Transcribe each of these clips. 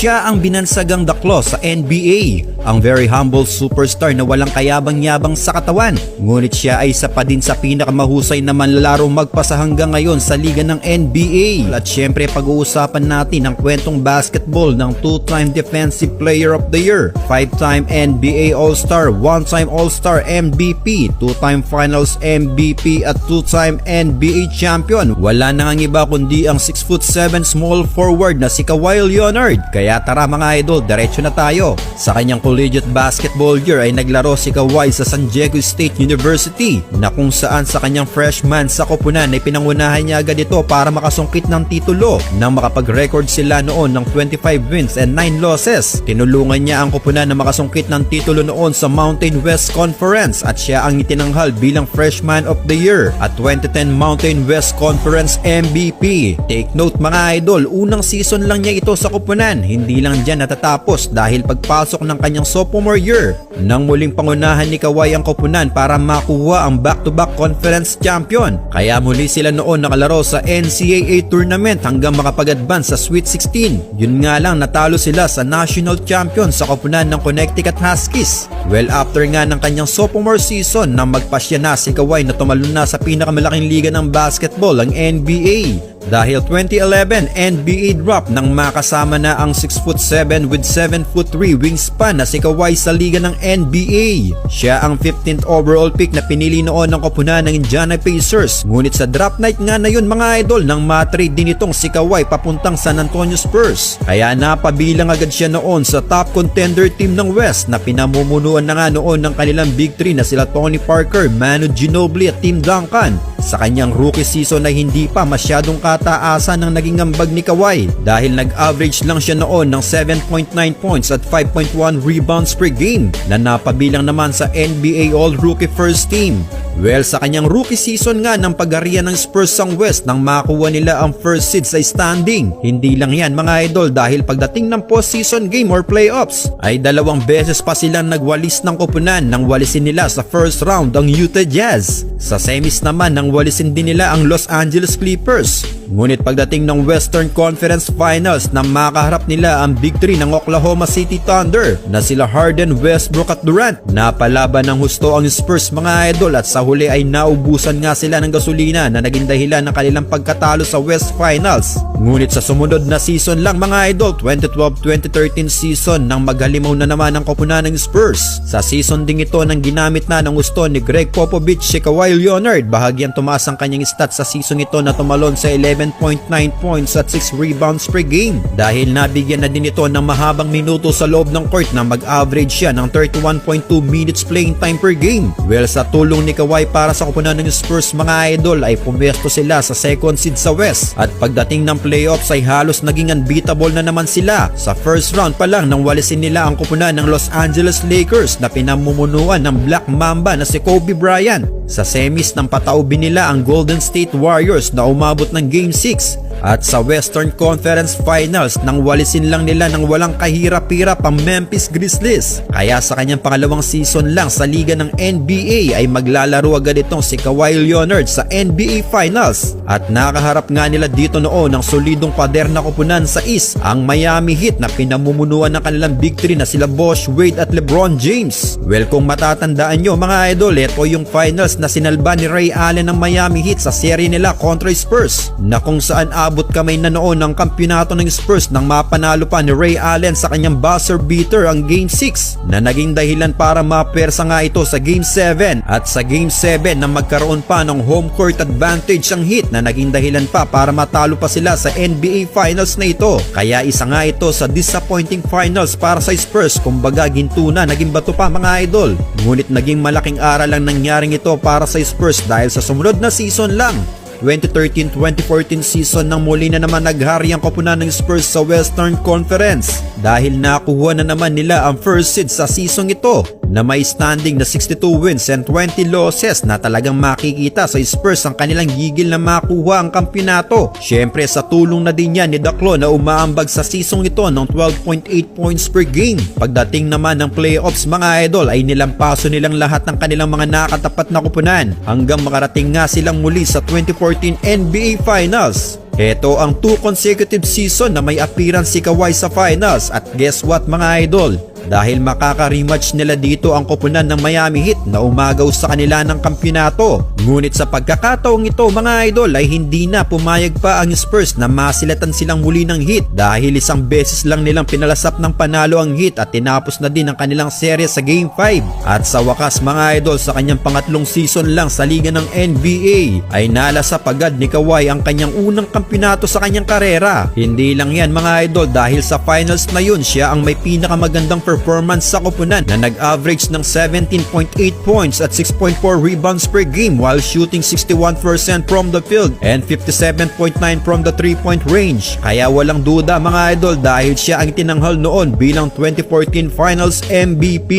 Siya ang binansagang daklo sa NBA, ang very humble superstar na walang kayabang-yabang sa katawan. Ngunit siya ay isa pa din sa pinakamahusay na manlalaro magpasa hanggang ngayon sa liga ng NBA. At syempre pag-uusapan natin ang kwentong basketball ng 2-time Defensive Player of the Year, 5-time NBA All-Star, 1-time All-Star MVP, 2-time Finals MVP at 2-time NBA Champion. Wala na nga iba kundi ang 6'7" small forward na si Kawhi Leonard. Kaya tara mga idol, diretso na tayo. Sa kanyang collegiate basketball year ay naglaro si Kawhi sa San Diego State University, na kung saan sa kanyang freshman sa koponan ay pinangunahan niya agad ito para makasungkit ng titulo nang makapag-record sila noon ng 25 wins and 9 losses. Tinulungan niya ang koponan na makasungkit ng titulo noon sa Mountain West Conference at siya ang itinanghal bilang Freshman of the Year at 2010 Mountain West Conference MVP. Take note mga idol, unang season lang niya ito sa koponan. Hindi lang dyan natatapos dahil pagpasok ng kanyang sophomore year nang muling pangunahan ni Kawhi ang koponan para makuha ang back-to-back conference champion. Kaya muli sila noon nakalaro sa NCAA tournament hanggang makapag-advance sa Sweet 16. Yun nga lang, natalo sila sa national champion sa koponan ng Connecticut Huskies. Well, after nga ng kanyang sophomore season nang magpasya na si Kawhi na tumalon na sa pinakamalaking liga ng basketball, ang NBA. Dahil 2011 NBA draft nang makasama na ang 6'7" with 7'3" wingspan na si Kawhi sa liga ng NBA. Siya ang 15th overall pick na pinili noon ng koponan ng Indiana Pacers. Ngunit sa draft night nga na yun mga idol, nang matrade din itong si Kawhi papuntang San Antonio Spurs. Kaya napabilang agad siya noon sa top contender team ng West na pinamumunuan na nga noon ng kanilang big three na sila Tony Parker, Manu Ginobili at Tim Duncan. Sa kanyang rookie season ay hindi pa masyadong kataasan ng naging ambag ni Kawhi dahil nag-average lang siya noon ng 7.9 points at 5.1 rebounds per game na napabilang naman sa NBA All-Rookie First Team. Well, sa kanyang rookie season nga ng pag-arian ng Spurs ang West nang makuha nila ang first seed sa standing. Hindi lang yan mga idol, dahil pagdating ng post-season game or playoffs ay 2 beses pa silang nagwalis ng koponan nang walisin nila sa first round ang Utah Jazz. Sa semis naman nang walisin din nila ang Los Angeles Clippers. Ngunit pagdating ng Western Conference Finals na makaharap nila ang Big 3 ng Oklahoma City Thunder na sila Harden, Westbrook at Durant, napalaban ng husto ang Spurs mga idol at sa huli ay naubusan nga sila ng gasolina na naging dahilan ng kanilang pagkatalo sa West Finals. Ngunit sa sumunod na season lang mga idol, 2012-2013 season, nang maghalimaw na naman ang koponan ng Spurs. Sa season ding ito nang ginamit na ng gusto ni Greg Popovich si Kawhi Leonard, bahagyang tumaas ang kanyang stats sa season ito na tumalon sa 11.9 points at 6 rebounds per game dahil nabigyan na din ito ng mahabang minuto sa loob ng court na mag-average siya ng 31.2 minutes playing time per game. Well, sa tulong ni Kawhi para sa koponan ng Spurs mga idol ay pumwesto sila sa second seed sa West at pagdating ng playoffs ay halos naging unbeatable na naman sila. Sa first round pa lang nang walisin nila ang koponan ng Los Angeles Lakers na pinamumunuan ng Black Mamba na si Kobe Bryant. Sa semis nang pataubin nila ang Golden State Warriors na umabot ng Game 6 at sa Western Conference Finals nang walisin lang nila ng walang kahirap-hirap ang Memphis Grizzlies. Kaya sa kanyang pangalawang season lang sa liga ng NBA ay maglalaro agad itong si Kawhi Leonard sa NBA Finals at nakaharap nga nila dito noon ang solidong pader na koponan sa East, ang Miami Heat na pinamumunuan ng kanilang big three na sila Bosh, Wade at LeBron James. Well, kung matatandaan nyo mga idol, ito yung finals na sinalba ni Ray Allen ng Miami Heat sa serye nila kontra Spurs na kung saan abot kamay na noon ng kampyonato ng Spurs nang mapanalo pa ni Ray Allen sa kanyang buzzer beater ang Game 6 na naging dahilan para mapersa nga ito sa Game 7 at sa Game 7 na magkaroon pa ng home court advantage ang Heat na naging dahilan pa para matalo pa sila sa NBA Finals na ito. Kaya isa nga ito sa disappointing finals para sa Spurs, kumbaga ginto na, naging bato pa mga idol. Ngunit naging malaking aral lang nangyaring ito para sa Spurs dahil sa sumunod na season lang 2013-2014 season nang muli na naman naghari ang koponan ng Spurs sa Western Conference dahil nakuha na naman nila ang first seed sa season ito na may standing na 62 wins and 20 losses na talagang makikita sa Spurs ang kanilang gigil na makuha ang kampyonato. Syempre sa tulong na din yan ni Daklo na umaambag sa season ito ng 12.8 points per game. Pagdating naman ng playoffs mga idol ay nilampaso nilang lahat ng kanilang mga nakatapat na koponan hanggang makarating nga silang muli sa 2014 NBA Finals. Ito ang 2 consecutive season na may appearance si Kawhi sa finals at guess what mga idol? Dahil makaka-rematch nila dito ang koponan ng Miami Heat na umagaw sa kanila ng kampyonato. Ngunit sa pagkakataong ito mga idol ay hindi na pumayag pa ang Spurs na masilatan silang muli ng Heat dahil isang beses lang nilang pinalasap ng panalo ang Heat at tinapos na din ang kanilang serye sa Game 5. At sa wakas mga idol, sa kanyang pangatlong season lang sa liga ng NBA ay nalasap agad ni Kawhi ang kanyang unang kampyonato sa kanyang karera. Hindi lang yan mga idol, dahil sa finals na yun siya ang may pinakamagandang performance sa koponan na nag-average ng 17.8 points at 6.4 rebounds per game while shooting 61% from the field and 57.9 from the 3-point range. Kaya walang duda mga idol dahil siya ang tinanghal noon bilang 2014 Finals MVP.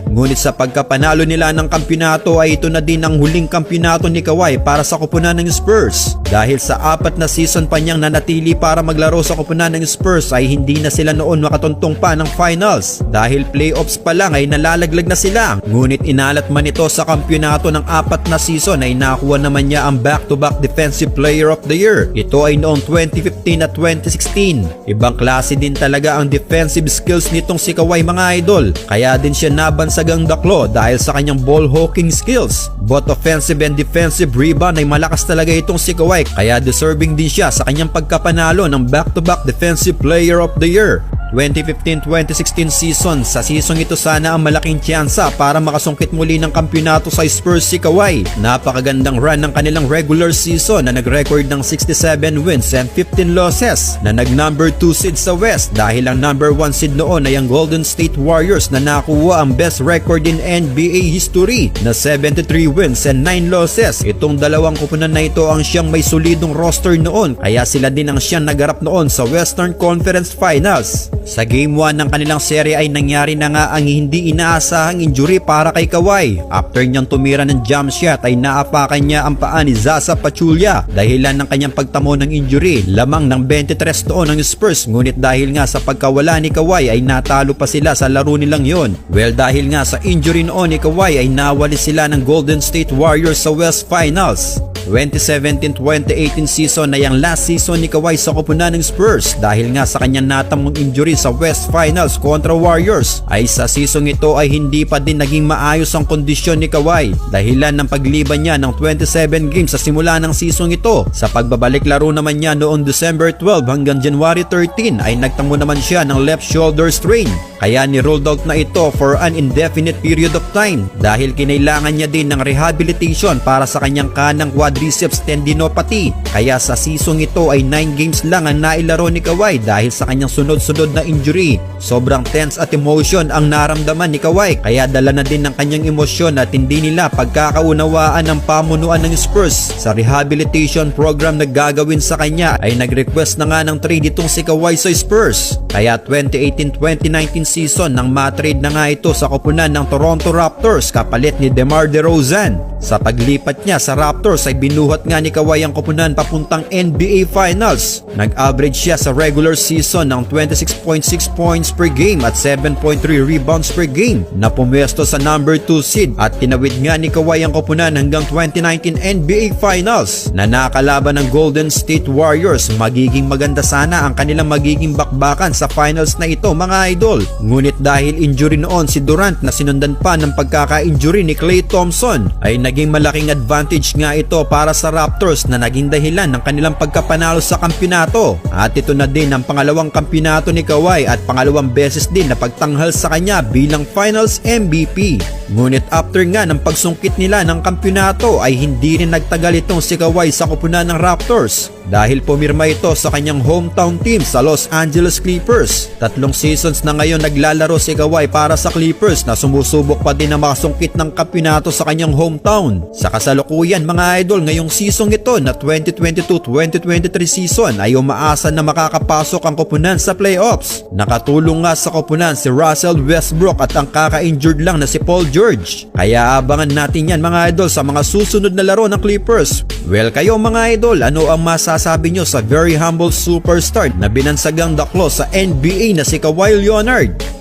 Ngunit sa pagkapanalo nila ng kampyonato ay ito na din ang huling kampyonato ni Kawhi para sa koponan ng Spurs. Dahil sa 4 na season pa niyang nanatili para maglaro sa koponan ng Spurs ay hindi na sila noon makatuntong pa ng finals. Dahil playoffs pa lang ay nalalaglag na sila. Ngunit inalat man ito sa kampyonato ng 4 na season ay nakuha naman niya ang back-to-back Defensive Player of the Year. Ito ay noong 2015 at 2016. Ibang klase din talaga ang defensive skills nitong si Kawhi mga idol. Kaya din siya nabansagang daklo dahil sa kanyang ball hawking skills. Both offensive and defensive rebound ay malakas talaga itong si Kawhi, kaya deserving din siya sa kanyang pagkapanalo ng back-to-back Defensive Player of the Year. 2015-2016 season. Sa season ito sana ang malaking tsansa para makasungkit muli ng kampyonato sa Spurs si Kawhi. Napakagandang run ng kanilang regular season na nag-record ng 67 wins and 15 losses na nag-number 2 seed sa West dahil ang number 1 seed noon ay ang Golden State Warriors na nakuha ang best record in NBA history na 73 wins and 9 losses. Itong dalawang koponan na ito ang siyang may solidong roster noon, kaya sila din ang siyang nagarap noon sa Western Conference Finals. Sa Game 1 ng kanilang serye ay nangyari na nga ang hindi inaasahang injury para kay Kawhi. After niyang tumira ng jump shot ay naapakan niya ang paa ni Zaza Pachulia dahilan ng kanyang pagtamo ng injury. Lamang ng 23 noon ang Spurs, ngunit dahil nga sa pagkawala ni Kawhi ay natalo pa sila sa laro nilang yon. Well, dahil nga sa injury noon ni Kawhi ay nawali sila ng Golden State Warriors sa West Finals. 2017-2018 season ay ang last season ni Kawhi sa koponan ng Spurs dahil nga sa kanyang natamong injury sa West Finals kontra Warriors ay sa season ito ay hindi pa din naging maayos ang kondisyon ni Kawhi dahilan ng pagliban niya ng 27 games sa simula ng season ito. Sa pagbabalik laro naman niya noong December 12 hanggang January 13 ay nagtamo naman siya ng left shoulder strain, kaya ni-rolled out na ito for an indefinite period of time dahil kinailangan niya din ng rehabilitation para sa kanyang kanang quadriceps tendinopathy. Kaya sa season ito ay 9 games lang ang nailaro ni Kawhi dahil sa kanyang sunod-sunod na injury. Sobrang tense at emotion ang naramdaman ni Kawhi, kaya dala na din ng kanyang emosyon at hindi nila pagkakaunawaan ng pamunuan ng Spurs sa rehabilitation program na gagawin sa kanya ay nag-request na nga ng trade itong si Kawhi sa Spurs. Kaya 2018-2019 season nang matrade na nga ito sa koponan ng Toronto Raptors kapalit ni DeMar DeRozan. Sa paglipat niya sa Raptors ay binuhat nga ni Kawhi ang koponan papuntang NBA Finals. Nag-average siya sa regular season ng 26.6 points per game at 7.3 rebounds per game na pumwesto sa number 2 seed at tinawid nga ni Kawhi ang koponan hanggang 2019 NBA Finals na nakalaban ng Golden State Warriors. Magiging maganda sana ang kanilang magiging bakbakan sa finals na ito mga idol. Ngunit dahil injury noon si Durant na sinundan pa ng pagkaka-injury ni Klay Thompson ay naging malaking advantage nga ito para sa Raptors na naging dahilan ng kanilang pagkapanalo sa kampyonato. At ito na din ang pangalawang kampyonato ni Kawhi at pangalawang beses din na pagtanghal sa kanya bilang Finals MVP. Ngunit after nga ng pagsungkit nila ng kampyonato ay hindi rin nagtagal itong si Kawhi sa koponan ng Raptors dahil pumirma ito sa kanyang hometown team sa Los Angeles Clippers. 3 seasons na ngayon naglalaro si Kawhi para sa Clippers na sumusubok pa din na makasungkit ng kampyonato sa kanyang hometown. Sa kasalukuyan mga idol, ngayong season ito na 2022-2023 season ay umaasa na makakapasok ang koponan sa playoffs. Nakatulong nga sa koponan si Russell Westbrook at ang kaka-injured lang na si Paul George. Kaya abangan natin yan mga idol sa mga susunod na laro ng Clippers. Well, kayo mga idol, ano ang masasabi nyo sa very humble superstar na binansagang daklo sa NBA na si Kawhi Leonard?